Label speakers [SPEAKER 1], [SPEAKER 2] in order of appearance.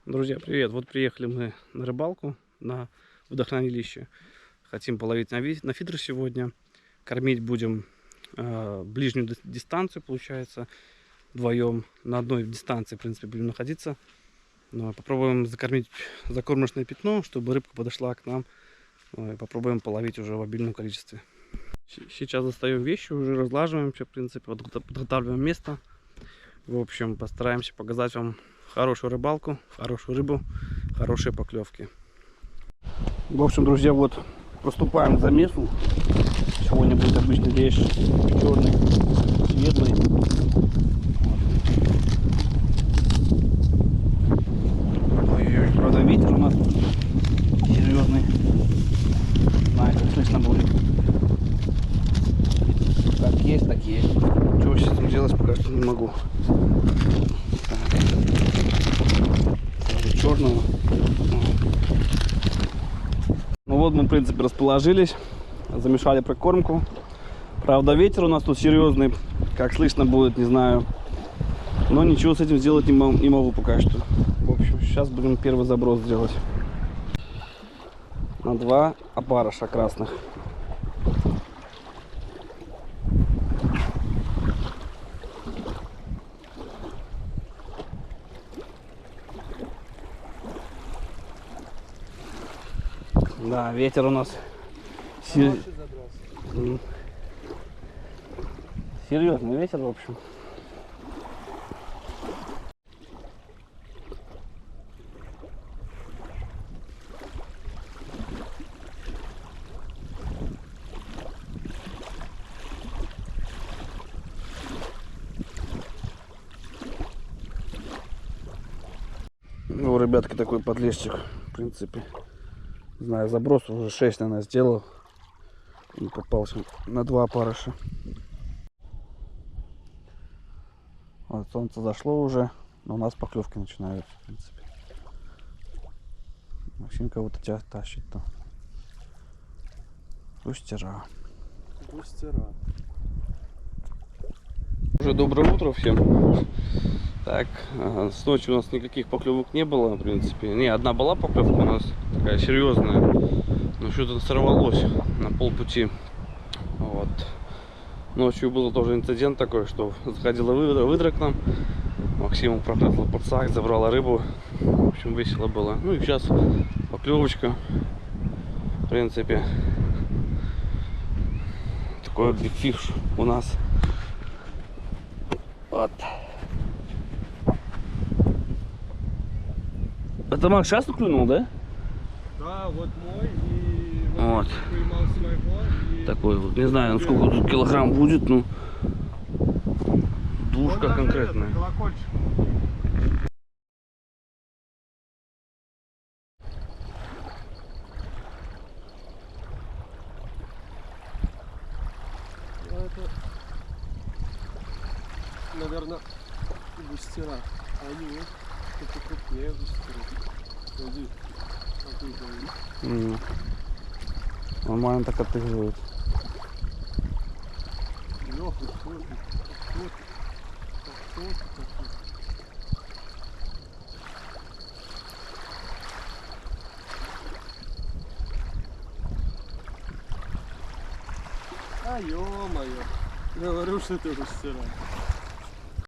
[SPEAKER 1] Друзья, привет! Вот приехали мы на рыбалку, на водохранилище. Хотим половить на фидер сегодня. Кормить будем ближнюю дистанцию, получается, вдвоем. На одной дистанции, в принципе, будем находиться. Но попробуем закормить закормочное пятно, чтобы рыбка подошла к нам. И попробуем половить уже в обильном количестве. Сейчас достаем вещи, уже разлаживаемся, в принципе, подготавливаем место. В общем, постараемся показать вам хорошую рыбалку, хорошую рыбу, хорошие поклевки. В общем, друзья, вот приступаем к замесу. Сегодня будет обычный лещ, черный, светлый. Ой-ой-ой, правда ветер у нас серьезный. Не знаю, как слышно будет. Как есть, так есть. Что с этим делать, пока что не могу. Черного. Ну вот мы, в принципе, расположились, замешали прикормку. Правда, ветер у нас тут серьезный, как слышно будет, не знаю. Но ничего с этим сделать не могу пока что. В общем, сейчас будем первый заброс делать. На 2 опарыша красных. Да, ветер у нас серьезный ветер, в общем. Ну, ребятки, такой подлещик, в принципе. Не знаю, заброс уже 6, наверное, сделал. И попался на 2 опарыша. Вот, солнце зашло уже, но у нас поклевки начинаются, в принципе. Максим кого-то тебя тащит там. Густера. Уже доброе утро всем. Так, с ночи у нас никаких поклевок не было, в принципе. Не, одна была поклевка у нас, такая серьезная. Но что-то сорвалось на полпути. Вот. Ночью был тоже инцидент такой, что заходила выдра к нам. Максиму пропрятала подсак, забрала рыбу. В общем, весело было. Ну и сейчас поклевочка. В принципе, такой бигфиш у нас. Вот. Это Макс сейчас клюнул, да?
[SPEAKER 2] Да, вот мой и
[SPEAKER 1] вот.
[SPEAKER 2] Поймал с моего. И...
[SPEAKER 1] Такой вот, не знаю, сколько тут килограмм будет, ну двушка
[SPEAKER 2] вот
[SPEAKER 1] конкретная.
[SPEAKER 2] Это, колокольчик. Это, наверное, густера. Они вот это крупнее густера. Смотри, какой-то.
[SPEAKER 1] Нормально так отыгрывает.
[SPEAKER 2] Лёха, а ё-моё, говорю, что это густера.